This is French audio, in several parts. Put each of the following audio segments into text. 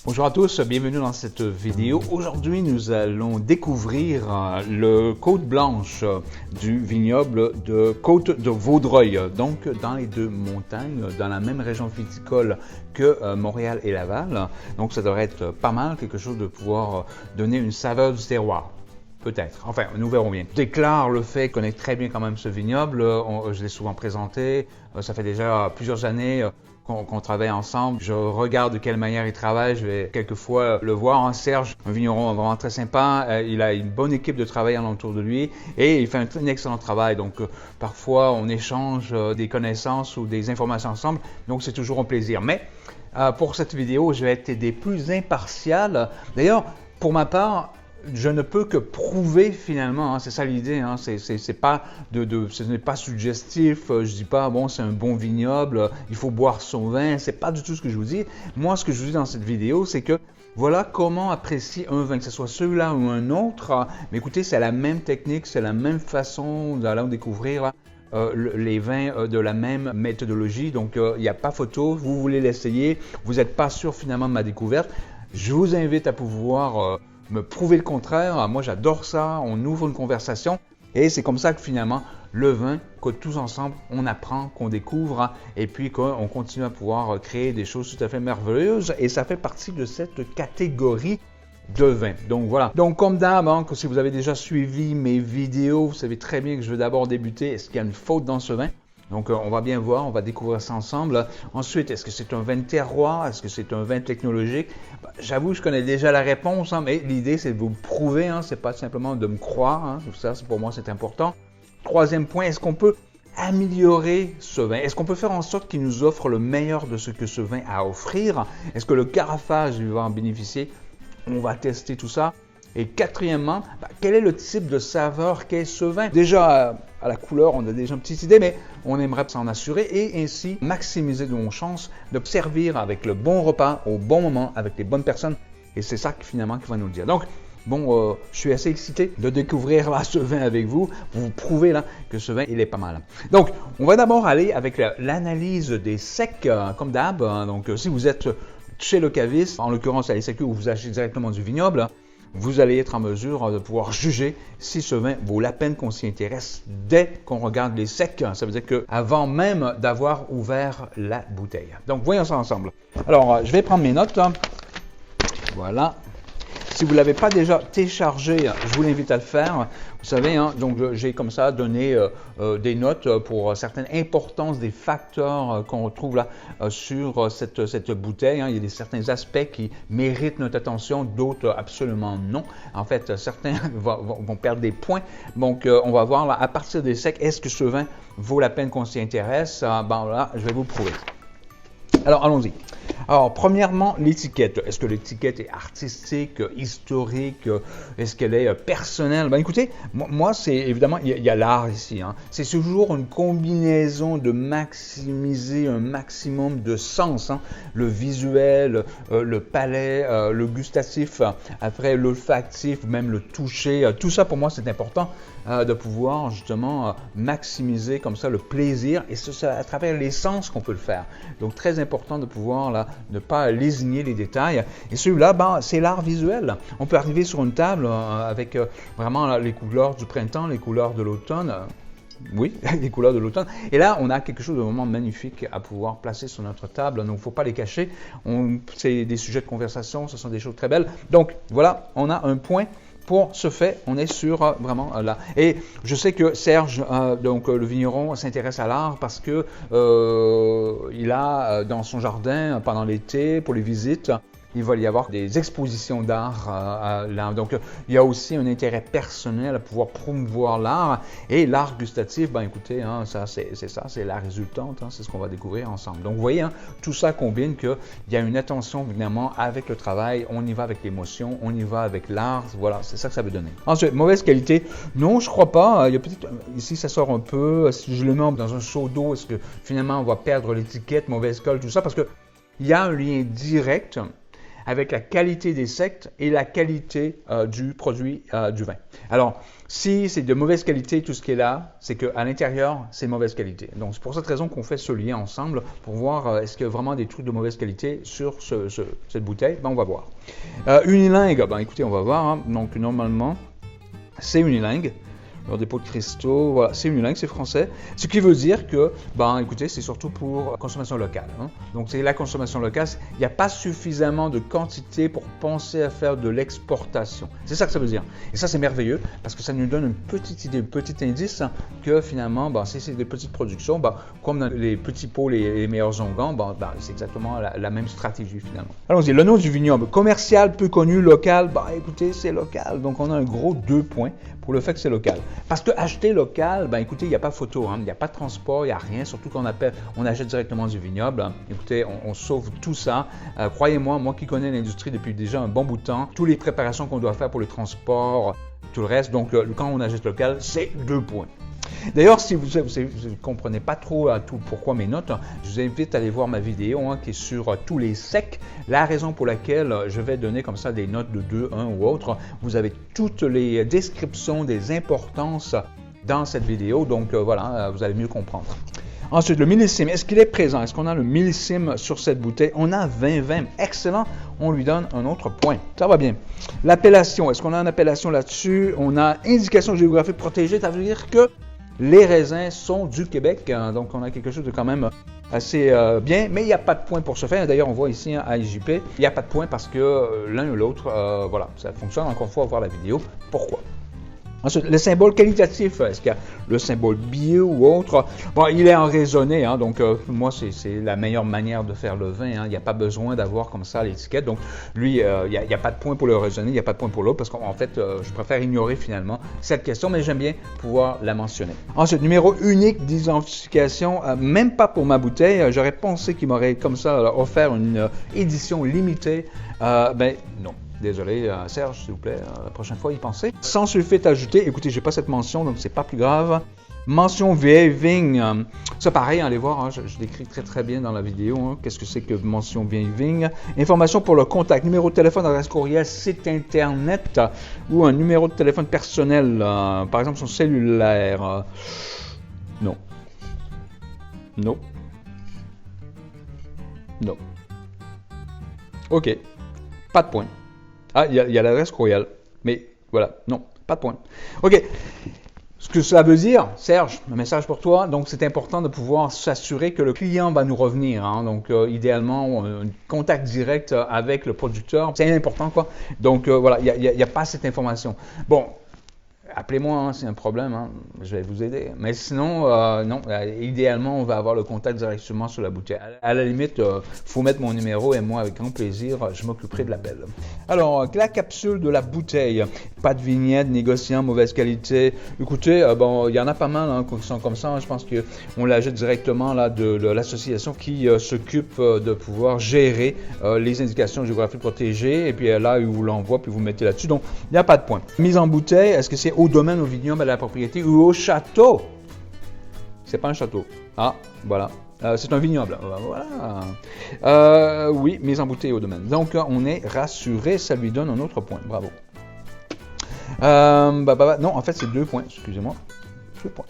Bonjour à tous, bienvenue dans cette vidéo. Aujourd'hui, nous allons découvrir le côte blanche du vignoble de Côte-de-Vaudreuil, donc dans les deux montagnes, dans la même région viticole que Montréal et Laval. Donc ça devrait être pas mal, quelque chose de pouvoir donner une saveur du terroir. Peut-être. Enfin, nous verrons bien. Je déclare le fait qu'on connaît très bien quand même ce vignoble. Je l'ai souvent présenté. Ça fait déjà plusieurs années qu'on travaille ensemble. Je regarde de quelle manière il travaille. Je vais quelquefois le voir. Serge, un vigneron vraiment très sympa. Il a une bonne équipe de travail alentour de lui et il fait un excellent travail. Donc, parfois, on échange des connaissances ou des informations ensemble. Donc, c'est toujours un plaisir. Mais pour cette vidéo, je vais être des plus impartial. D'ailleurs, pour ma part, je ne peux que prouver finalement, c'est ça l'idée, c'est pas ce n'est pas suggestif, je dis pas bon c'est un bon vignoble, il faut boire son vin, c'est pas du tout ce que je vous dis. Moi ce que je vous dis dans cette vidéo c'est que voilà comment apprécier un vin, que ce soit celui-là ou un autre, mais écoutez c'est la même technique, c'est la même façon d'aller découvrir les vins de la même méthodologie, donc il n'y a pas photo, vous voulez l'essayer, vous n'êtes pas sûr finalement de ma découverte, je vous invite à pouvoir me prouver le contraire. Moi, j'adore ça. On ouvre une conversation et c'est comme ça que finalement, le vin, que tous ensemble, on apprend, qu'on découvre et puis qu'on continue à pouvoir créer des choses tout à fait merveilleuses et ça fait partie de cette catégorie de vin. Donc voilà. Donc comme d'hab, si vous avez déjà suivi mes vidéos, vous savez très bien que je vais d'abord débuter. Est-ce qu'il y a une faute dans ce vin? Donc, on va bien voir, on va découvrir ça ensemble. Ensuite, est-ce que c'est un vin de terroir? Est-ce que c'est un vin technologique? J'avoue, je connais déjà la réponse, mais l'idée, c'est de vous le prouver. C'est pas simplement de me croire. Ça, pour moi, c'est important. Troisième point, est-ce qu'on peut améliorer ce vin? Est-ce qu'on peut faire en sorte qu'il nous offre le meilleur de ce que ce vin a à offrir? Est-ce que le carafage va en bénéficier? On va tester tout ça. Et quatrièmement, quel est le type de saveur qu'est ce vin? Déjà, à la couleur, on a déjà une petite idée, mais on aimerait s'en assurer et ainsi maximiser nos chances de servir avec le bon repas, au bon moment, avec les bonnes personnes. Et c'est ça finalement qui va nous le dire. Donc, bon, je suis assez excité de découvrir là, ce vin avec vous, pour vous prouver là, que ce vin, il est pas mal. Donc, on va d'abord aller avec l'analyse des secs, comme d'hab. Donc, si vous êtes chez le caviste, en l'occurrence à l'SAQ où vous achetez directement du vignoble, vous allez être en mesure de pouvoir juger si ce vin vaut la peine qu'on s'y intéresse dès qu'on regarde les secs. Ça veut dire qu'avant même d'avoir ouvert la bouteille. Donc, voyons ça ensemble. Alors, je vais prendre mes notes. Voilà. Si vous ne l'avez pas déjà téléchargé, je vous l'invite à le faire. Vous savez, donc j'ai comme ça donné des notes pour certaines importances des facteurs qu'on retrouve là sur cette bouteille. Il y a certains aspects qui méritent notre attention, d'autres absolument non. En fait, certains vont perdre des points. Donc, on va voir là, à partir des secs, est-ce que ce vin vaut la peine qu'on s'y intéresse? Bon, là, je vais vous le prouver. Alors, allons-y. Alors, premièrement, l'étiquette. Est-ce que l'étiquette est artistique, historique? Est-ce qu'elle est personnelle? Écoutez, moi, c'est évidemment, il y a l'art ici. C'est toujours une combinaison de maximiser un maximum de sens. Le visuel, le palais, le gustatif, après l'olfactif, même le toucher. Tout ça, pour moi, c'est important de pouvoir justement maximiser comme ça le plaisir. Et c'est à travers les sens qu'on peut le faire. Donc, très important de pouvoir là, ne pas lésigner les détails. Et celui-là, c'est l'art visuel. On peut arriver sur une table avec vraiment là, les couleurs du printemps, les couleurs de l'automne. Oui, les couleurs de l'automne. Et là, on a quelque chose de vraiment magnifique à pouvoir placer sur notre table. Donc, il ne faut pas les cacher. C'est des sujets de conversation, ce sont des choses très belles. Donc, voilà, on a un point. Pour ce fait, on est sur vraiment là. Et je sais que Serge, donc le vigneron, s'intéresse à l'art parce que il a dans son jardin pendant l'été pour les visites. Il va y avoir des expositions d'art. Donc, il y a aussi un intérêt personnel à pouvoir promouvoir l'art. Et l'art gustatif, écoutez, ça, c'est la résultante. C'est ce qu'on va découvrir ensemble. Donc, vous voyez, tout ça combine qu'il y a une attention, évidemment, avec le travail. On y va avec l'émotion, on y va avec l'art. Voilà, c'est ça que ça veut donner. Ensuite, mauvaise qualité. Non, je ne crois pas. Il y a peut-être, ici, ça sort un peu. Si je le mets dans un seau d'eau, est-ce que finalement, on va perdre l'étiquette, mauvaise colle, tout ça? Parce qu'il y a un lien direct avec la qualité des sectes et la qualité du produit du vin. Alors, si c'est de mauvaise qualité, tout ce qui est là, c'est qu'à l'intérieur, c'est de mauvaise qualité. Donc, c'est pour cette raison qu'on fait ce lien ensemble pour voir est-ce qu'il y a vraiment des trucs de mauvaise qualité sur cette bouteille. Ben, on va voir. Unilingue, ben, écoutez, on va voir. Hein. Donc, normalement, c'est unilingue. Leur dépôt de cristaux, voilà, c'est unilingue, c'est français. Ce qui veut dire que, ben, écoutez, c'est surtout pour consommation locale. Hein. Donc, c'est la consommation locale. Il n'y a pas suffisamment de quantité pour penser à faire de l'exportation. C'est ça que ça veut dire. Et ça, c'est merveilleux parce que ça nous donne une petite idée, un petit indice hein, que finalement, ben, si c'est des petites productions, ben, comme dans les petits pots, les meilleurs onguents, ben, c'est exactement la même stratégie finalement. Allons-y, le nom du vignoble, commercial, peu connu, local, ben, écoutez, c'est local. Donc, on a un gros 2 points pour le fait que c'est local. Parce que acheter local, ben écoutez, il n'y a pas photo, hein, il n'y a pas de transport, il n'y a rien, surtout qu'on on achète directement du vignoble. Écoutez, on sauve tout ça. Croyez-moi, moi qui connais l'industrie depuis déjà un bon bout de temps, toutes les préparations qu'on doit faire pour le transport, tout le reste, donc quand on achète local, c'est 2 points. D'ailleurs, si vous ne comprenez pas trop tout pourquoi mes notes, je vous invite à aller voir ma vidéo hein, qui est sur tous les secs. La raison pour laquelle je vais donner comme ça des notes de 2, 1 ou autre, vous avez toutes les descriptions des importances dans cette vidéo, donc voilà, vous allez mieux comprendre. Ensuite, le millésime, est-ce qu'il est présent? Est-ce qu'on a le millésime sur cette bouteille? On a 20-20, excellent, on lui donne un autre point. Ça va bien. L'appellation, est-ce qu'on a une appellation là-dessus? On a indication géographique protégée, ça veut dire que les raisins sont du Québec, hein, donc on a quelque chose de quand même assez bien, mais il n'y a pas de point pour ce faire. D'ailleurs, on voit ici hein, à IJP, il n'y a pas de point parce que l'un ou l'autre, voilà, ça fonctionne. Encore une fois, on va voir la vidéo. Pourquoi? Ensuite, le symbole qualitatif, est-ce qu'il y a le symbole bio ou autre? Bon, il est en raisonné, hein, donc moi, c'est la meilleure manière de faire le vin. Hein. Il n'y a pas besoin d'avoir comme ça l'étiquette. Donc, lui, il n'y a pas de point pour le raisonné, il n'y a pas de point pour l'autre, parce qu'en fait, je préfère ignorer finalement cette question, mais j'aime bien pouvoir la mentionner. Ensuite, numéro unique d'identification, même pas pour ma bouteille. J'aurais pensé qu'il m'aurait comme ça offert une édition limitée. Ben non. Désolé, Serge, s'il vous plaît, la prochaine fois, y pensez. Sans sulfite ajouté, écoutez, j'ai pas cette mention, donc c'est pas plus grave. Mention vieille vigne, ça pareil, allez voir, hein, je l'écris très bien dans la vidéo, hein, qu'est-ce que c'est que mention vieille vigne. Information pour le contact, numéro de téléphone, adresse courriel, site internet ou un numéro de téléphone personnel, par exemple son cellulaire. Non. Non. Non. OK, pas de point. Ah, il y a l'adresse courriel, mais voilà, non, pas de point. OK, ce que cela veut dire, Serge, un message pour toi, donc c'est important de pouvoir s'assurer que le client va nous revenir, hein, donc idéalement, un contact direct avec le producteur, c'est important quoi, donc voilà, il n'y a pas cette information. Bon, appelez-moi hein, c'est un problème, hein, je vais vous aider. Mais sinon, non, idéalement, on va avoir le contact directement sur la bouteille. À la limite, il faut mettre mon numéro et moi, avec grand plaisir, je m'occuperai de l'appel. Alors, la capsule de la bouteille, pas de vignette, négociant, mauvaise qualité. Écoutez, bon, il y en a pas mal hein, qui sont comme ça. Hein, je pense qu'on la jette directement là, de l'association qui s'occupe de pouvoir gérer les indications géographiques protégées. Et puis là, il vous l'envoie, puis vous mettez là-dessus. Donc, il n'y a pas de point. Mise en bouteille, est-ce que c'est au domaine, au vignoble, à la propriété ou au château? C'est pas un château. Ah, voilà. C'est un vignoble. Voilà. Oui, mise en bouteille au domaine. Donc, on est rassuré. Ça lui donne un autre point. Bravo. Non, en fait, c'est 2 points. Excusez-moi. 2 points.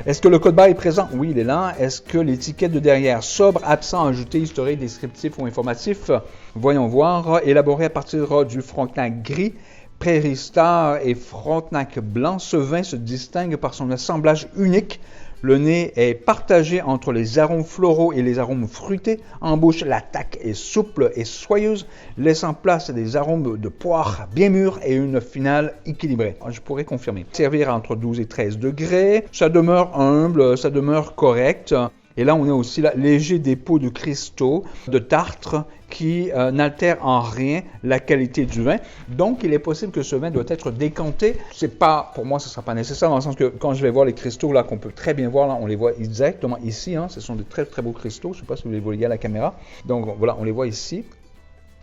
Est-ce que le code barre est présent? Oui, il est là. Est-ce que l'étiquette de derrière, sobre, absent, ajouté, historique, descriptif ou informatif? Voyons voir. Élaboré à partir du Frontenac gris, Prairie Star et Frontenac blanc, ce vin se distingue par son assemblage unique. Le nez est partagé entre les arômes floraux et les arômes fruités. En bouche, l'attaque est souple et soyeuse, laissant place à des arômes de poire bien mûrs et une finale équilibrée. Je pourrais confirmer. Servir entre 12 et 13 degrés. Ça demeure humble, ça demeure correct. Et là, on a aussi là, léger dépôt de cristaux, de tartre, qui n'altère en rien la qualité du vin. Donc, il est possible que ce vin doit être décanté. C'est pas, pour moi, ce ne sera pas nécessaire, dans le sens que quand je vais voir les cristaux, là, qu'on peut très bien voir, là, on les voit directement ici. Hein, ce sont de très, très beaux cristaux. Je ne sais pas si vous les voyez à la caméra. Donc, voilà, on les voit ici.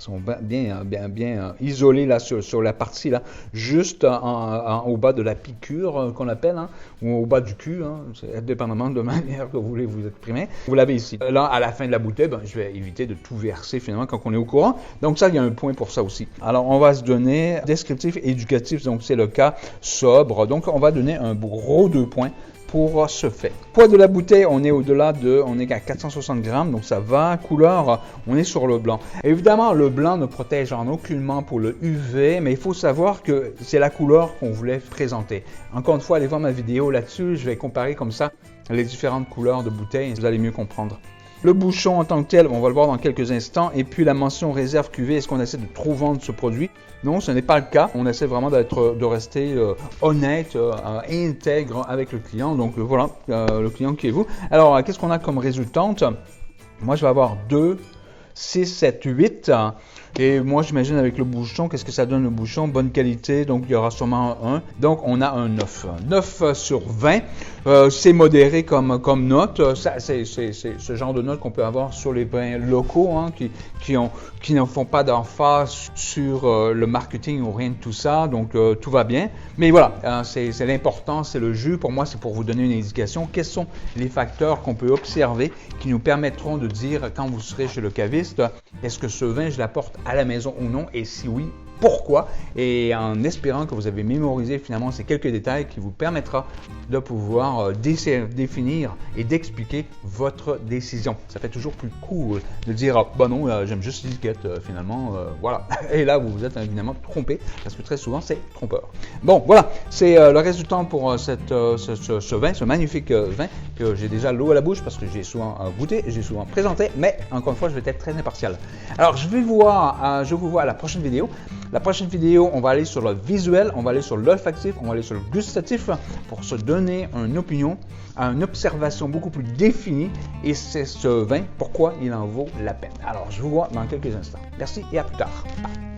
sont bien isolés là sur la partie là, juste au bas de la piqûre qu'on appelle, hein, ou au bas du cul, hein, c'est dépendamment de la manière que vous voulez vous exprimer. Vous l'avez ici. Là, à la fin de la bouteille, je vais éviter de tout verser finalement quand on est au courant. Donc ça, il y a un point pour ça aussi. Alors, on va se donner descriptif et éducatif, donc c'est le cas sobre. Donc, on va donner un gros 2 points pour ce fait. Poids de la bouteille, on est au-delà on est à 460 grammes, donc ça va. Couleur, on est sur le blanc. Évidemment, le blanc ne protège en aucunement pour le UV, mais il faut savoir que c'est la couleur qu'on voulait présenter. Encore une fois, allez voir ma vidéo là-dessus, je vais comparer comme ça les différentes couleurs de bouteilles, vous allez mieux comprendre. Le bouchon en tant que tel, on va le voir dans quelques instants. Et puis la mention réserve cuvée, est-ce qu'on essaie de trop vendre ce produit? Non, ce n'est pas le cas. On essaie vraiment de rester honnête, intègre avec le client. Donc voilà, le client qui est vous. Alors, qu'est-ce qu'on a comme résultante? Moi, je vais avoir 2, 6, 7, 8. Et moi, j'imagine avec le bouchon, qu'est-ce que ça donne le bouchon? Bonne qualité, donc il y aura sûrement un 1. Donc, on a un 9. 9 sur 20. C'est modéré comme note. C'est ce genre de note qu'on peut avoir sur les vins locaux, hein, qui ne font pas d'emphase sur le marketing ou rien de tout ça. Donc, tout va bien. Mais voilà, c'est l'important, c'est le jus. Pour moi, c'est pour vous donner une indication. Quels sont les facteurs qu'on peut observer qui nous permettront de dire, quand vous serez chez le caviste, est-ce que ce vin, je l'apporte à la maison ou non? Et si oui, pourquoi? Et en espérant que vous avez mémorisé finalement ces quelques détails qui vous permettra de pouvoir définir et d'expliquer votre décision. Ça fait toujours plus cool de dire « bah non, j'aime juste l'étiquette finalement, voilà ». Et là, vous vous êtes évidemment trompé parce que très souvent, c'est trompeur. Bon, voilà, c'est le résultat pour ce vin, ce magnifique vin que j'ai déjà l'eau à la bouche parce que j'ai souvent goûté, j'ai souvent présenté, mais encore une fois, je vais être très impartial. Alors, je vous vois à la prochaine vidéo. La prochaine vidéo, on va aller sur le visuel, on va aller sur l'olfactif, on va aller sur le gustatif pour se donner une opinion, une observation beaucoup plus définie. Et c'est ce vin, pourquoi il en vaut la peine. Alors, je vous vois dans quelques instants. Merci et à plus tard. Bye.